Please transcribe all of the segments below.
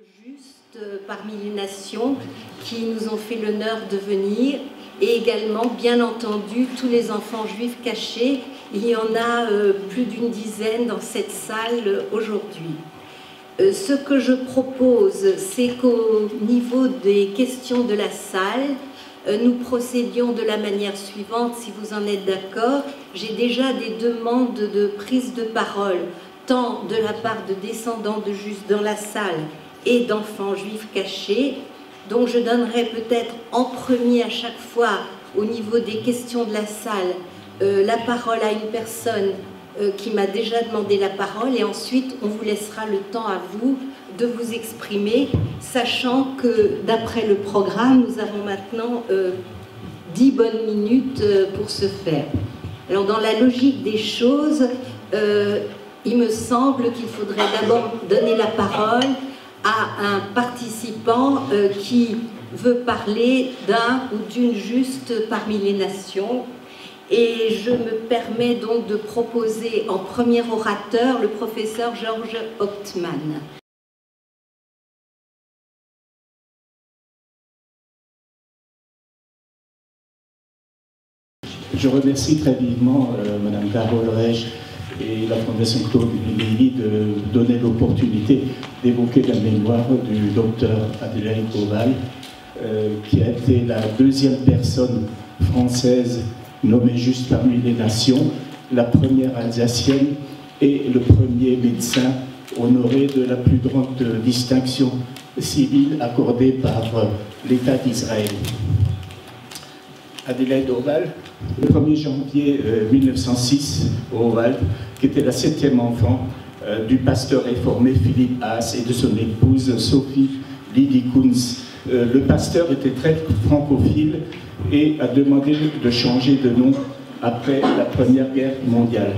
Juste parmi les nations qui nous ont fait l'honneur de venir, et également, bien entendu, tous les enfants juifs cachés. Il y en a plus d'une dizaine dans cette salle aujourd'hui. Ce que je propose, c'est qu'au niveau des questions de la salle, nous procédions de la manière suivante, si vous en êtes d'accord. J'ai déjà des demandes de prise de parole, tant de la part de descendants de Justes dans la salle et d'enfants juifs cachés. Donc je donnerai peut-être en premier à chaque fois, au niveau des questions de la salle, la parole à une personne qui m'a déjà demandé la parole, et ensuite on vous laissera le temps à vous de vous exprimer, sachant que d'après le programme, nous avons maintenant 10 bonnes minutes pour ce faire. Alors dans la logique des choses, il me semble qu'il faudrait d'abord donner la parole à un participant qui veut parler d'un ou d'une juste parmi les nations. Et je me permets donc de proposer en premier orateur le professeur Georges Hauptmann. Je remercie très vivement Madame Carole Reich et la Fondation Claude Lévy de donner l'opportunité d'évoquer la mémoire du docteur Adélaïde Auval, qui a été la deuxième personne française nommée juste parmi les nations, la première alsacienne et le premier médecin honoré de la plus grande distinction civile accordée par l'État d'Israël. Adélaïde Auval, le 1er janvier 1906, au Oval, qui était la 7e enfant du pasteur réformé Philippe Haas et de son épouse Sophie Lydie Kunz. Le pasteur était très francophile et a demandé de changer de nom après la Première Guerre mondiale.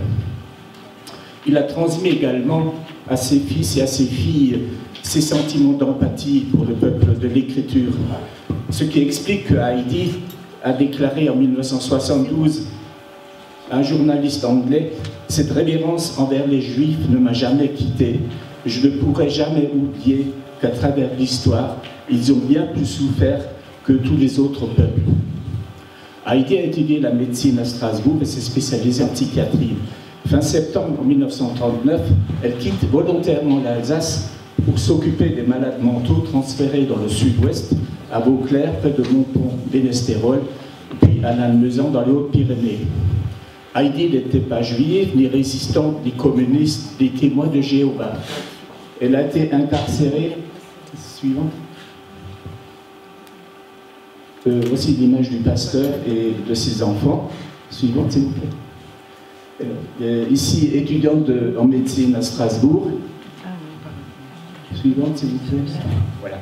Il a transmis également à ses fils et à ses filles ses sentiments d'empathie pour le peuple de l'Écriture, ce qui explique que Heidi a déclaré en 1972 à un journaliste anglais: « Cette révérence envers les Juifs ne m'a jamais quitté. Je ne pourrai jamais oublier qu'à travers l'histoire, ils ont bien plus souffert que tous les autres peuples. » Heidi a étudié la médecine à Strasbourg et s'est spécialisée en psychiatrie. Fin septembre 1939, elle quitte volontairement l'Alsace pour s'occuper des malades mentaux transférés dans le sud-ouest, à Beauclerc, près de Montpont-Bénestérol, puis à Lannemezan, dans les Hautes-Pyrénées. Heidi n'était pas juive, ni résistante, ni communiste, ni témoin de Jéhovah. Elle a été incarcérée. Suivant. Voici l'image du pasteur et de ses enfants. Suivante, s'il vous plaît. Ici, étudiante en médecine à Strasbourg. Suivante, s'il vous plaît. Voilà.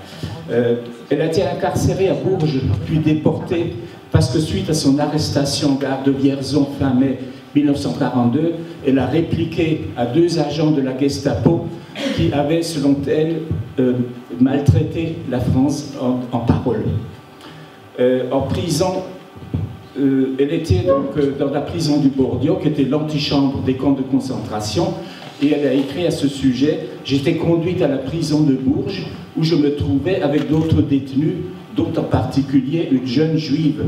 Elle a été incarcérée à Bourges, puis déportée, parce que suite à son arrestation en gare de Vierzon fin mai 1942, elle a répliqué à 2 agents de la Gestapo qui avaient, selon elle, maltraité la France en parole. En prison, elle était donc dans la prison du Bourdieu, qui était l'antichambre des camps de concentration, et elle a écrit à ce sujet: « J'étais conduite à la prison de Bourges, où je me trouvais avec d'autres détenus, dont en particulier une jeune juive.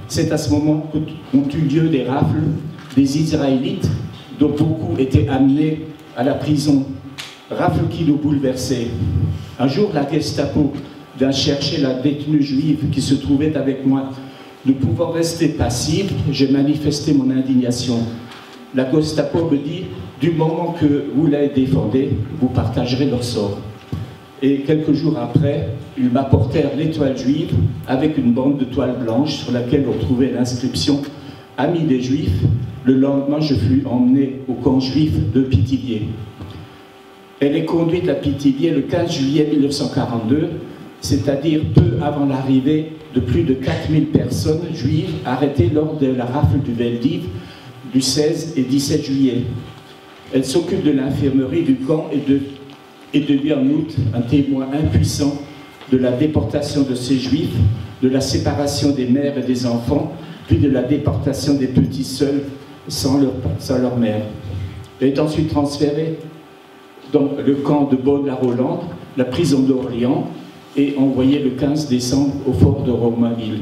C'est à ce moment qu'ont eu lieu des rafles, des Israélites, dont beaucoup étaient amenés à la prison. Rafles qui nous bouleversaient. Un jour, la Gestapo vint chercher la détenue juive qui se trouvait avec moi. Ne pouvant rester passive, j'ai manifesté mon indignation. La Gestapo me dit: du moment que vous la défendez, vous partagerez leur sort. » Et quelques jours après, ils m'apportèrent l'étoile juive avec une bande de toile blanche sur laquelle on trouvait l'inscription « Amis des Juifs ». Le lendemain, je fus emmené au camp juif de Pithiviers. Elle est conduite à Pithiviers le 15 juillet 1942, c'est-à-dire peu avant l'arrivée de plus de 4000 personnes juives arrêtées lors de la rafle du Veldiv du 16 et 17 juillet. Elle s'occupe de l'infirmerie du camp et devient en outre un témoin impuissant de la déportation de ces juifs, de la séparation des mères et des enfants, puis de la déportation des petits seuls sans leur mère. Elle est ensuite transférée dans le camp de Beaune-la-Rolande, la prison d'Orléans et envoyée le 15 décembre au fort de Romainville,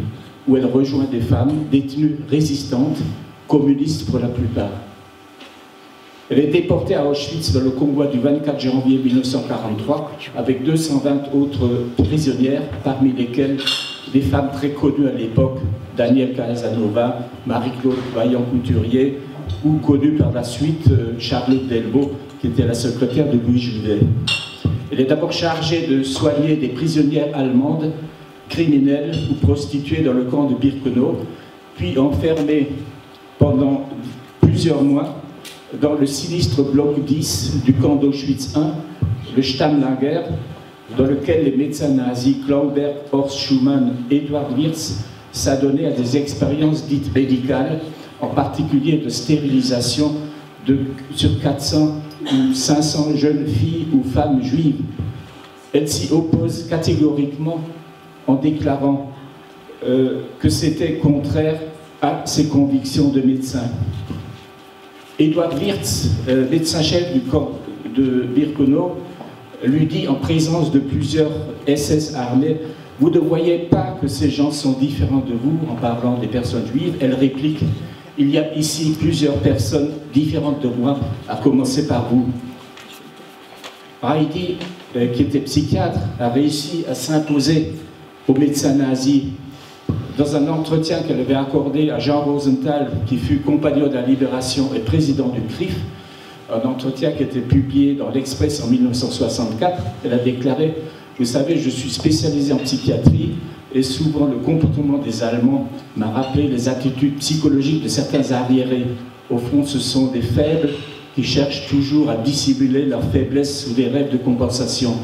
où elle rejoint des femmes détenues résistantes, communistes pour la plupart. Elle est déportée à Auschwitz dans le convoi du 24 janvier 1943 avec 220 autres prisonnières, parmi lesquelles des femmes très connues à l'époque, Danielle Casanova, Marie-Claude Vaillant-Couturier, ou connue par la suite Charlotte Delvaux, qui était la secrétaire de Louis Juvet. Elle est d'abord chargée de soigner des prisonnières allemandes, criminelles ou prostituées dans le camp de Birkenau, puis enfermée pendant plusieurs mois dans le sinistre bloc 10 du camp d'Auschwitz I, le Stammlager, dans lequel les médecins nazis Clauber, Horst Schumann et Eduard Wirtz s'adonnaient à des expériences dites médicales, en particulier de stérilisation sur 400 ou 500 jeunes filles ou femmes juives. Elle s'y oppose catégoriquement en déclarant que c'était contraire à ses convictions de médecin. Eduard Wirtz, médecin-chef du camp de Birkenau, lui dit en présence de plusieurs SS armés: « Vous ne voyez pas que ces gens sont différents de vous » en parlant des personnes juives. Elle réplique: « Il y a ici plusieurs personnes différentes de moi, à commencer par vous. » Heidi, qui était psychiatre, a réussi à s'imposer aux médecins nazis dans un entretien qu'elle avait accordé à Jean Rosenthal, qui fut compagnon de la Libération et président du CRIF, un entretien qui était publié dans l'Express en 1964. Elle a déclaré: « Vous savez, je suis spécialisée en psychiatrie et souvent le comportement des Allemands m'a rappelé les attitudes psychologiques de certains arriérés. Au fond, ce sont des faibles qui cherchent toujours à dissimuler leur faiblesse sous des rêves de compensation.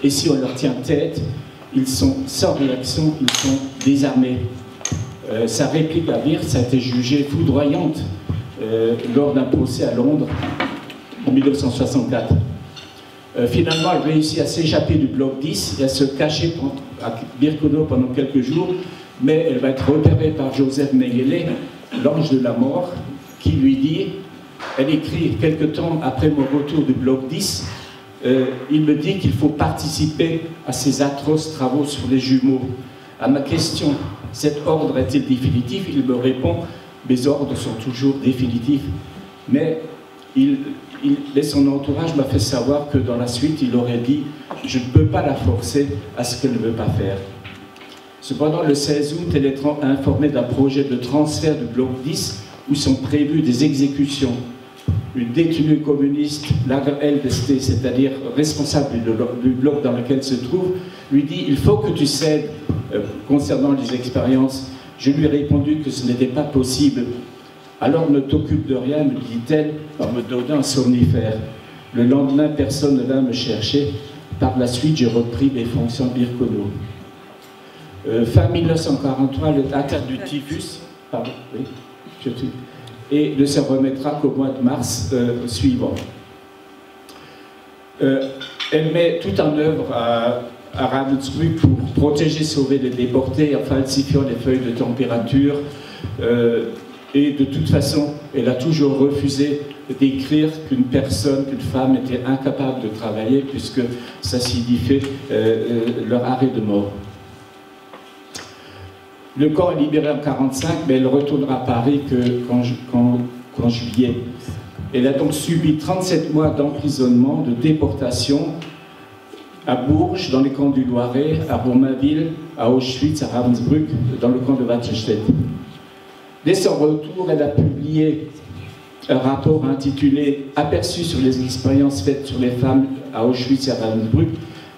Et si on leur tient tête, ils sont sans réaction, ils sont désarmés. » Sa réplique à Wirtz a été jugée foudroyante lors d'un procès à Londres en 1964. Finalement, elle réussit à s'échapper du bloc 10 et à se cacher à Birkenau pendant quelques jours, mais elle va être repérée par Joseph Mengele, l'ange de la mort, qui lui dit, elle écrit quelque temps après mon retour du bloc 10, il me dit qu'il faut participer à ces atroces travaux sur les jumeaux. À ma question, cet ordre est-il définitif? Il me répond, mes ordres sont toujours définitifs, mais son entourage m'a fait savoir que dans la suite, il aurait dit « Je ne peux pas la forcer à ce qu'elle ne veut pas faire ». Cependant, le 16 août, elle est informée d'un projet de transfert du bloc 10 où sont prévues des exécutions. Une détenue communiste, Lager-LST, c'est-à-dire responsable du bloc dans lequel elle se trouve, lui dit « Il faut que tu cèdes concernant les expériences ». Je lui ai répondu que ce n'était pas possible. « Alors ne t'occupe de rien, me dit-elle, en me donnant un somnifère. Le lendemain, personne ne vint me chercher. Par la suite, j'ai repris mes fonctions de Birkenau. » Fin 1943, elle est atteinte du typhus, pardon, oui, et ne se remettra qu'au mois de mars suivant. Elle met tout en œuvre à Ravensbrück pour protéger, sauver les déportés en falsifiant les feuilles de température. Et de toute façon, elle a toujours refusé d'écrire qu'une personne, qu'une femme était incapable de travailler puisque ça signifiait leur arrêt de mort. Le camp est libéré en 1945, mais elle retournera à Paris qu'en juillet. Elle a donc subi 37 mois d'emprisonnement, de déportation à Bourges, dans les camps du Loiret, à Romainville, à Auschwitz, à Ravensbrück, dans le camp de Wattenstedt. Dès son retour, elle a publié un rapport intitulé « Aperçu sur les expériences faites sur les femmes à Auschwitz et à Ravensbrück »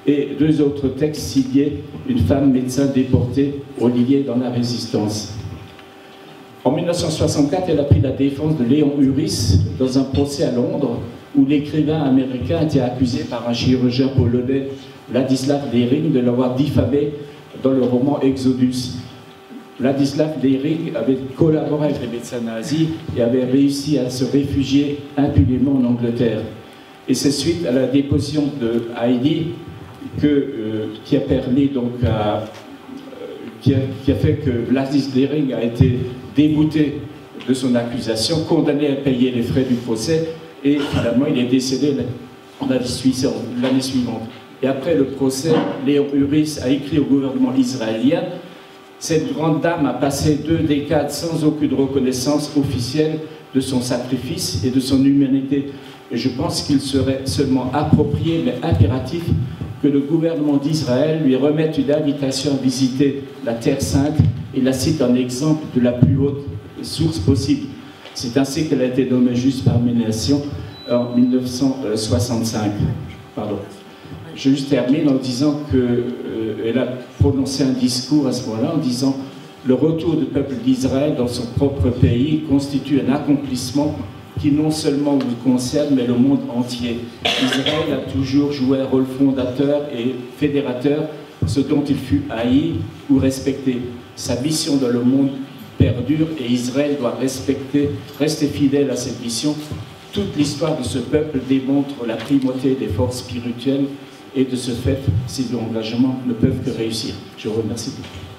et deux autres textes signés « Une femme médecin déportée, Olivier dans la résistance ». En 1964, elle a pris la défense de Léon Uris dans un procès à Londres où l'écrivain américain était accusé par un chirurgien polonais, Władysław Dering, de l'avoir diffamé dans le roman Exodus. Władysław Dering avait collaboré avec les médecins nazis et avait réussi à se réfugier impunément en Angleterre. Et c'est suite à la déposition de Heidi qui a permis donc qui a fait que Władysław Dering a été débouté de son accusation, condamné à payer les frais du procès, et finalement il est décédé l'année suivante. Et après le procès, Léon Uris a écrit au gouvernement israélien: cette grande dame a passé 2 décades sans aucune reconnaissance officielle de son sacrifice et de son humanité. Et je pense qu'il serait seulement approprié, mais impératif, que le gouvernement d'Israël lui remette une invitation à visiter la Terre Sainte et la cite en exemple de la plus haute source possible. C'est ainsi qu'elle a été nommée juste parmi les nations en 1965. Pardon. Je termine en disant qu'elle a prononcé un discours à ce moment-là en disant: le retour du peuple d'Israël dans son propre pays constitue un accomplissement qui non seulement vous concerne, mais le monde entier. Israël a toujours joué un rôle fondateur et fédérateur, ce dont il fut haï ou respecté. Sa mission dans le monde perdure et Israël doit rester fidèle à cette mission. Toute l'histoire de ce peuple démontre la primauté des forces spirituelles et de ce fait, ces engagements ne peuvent que réussir. Je vous remercie beaucoup.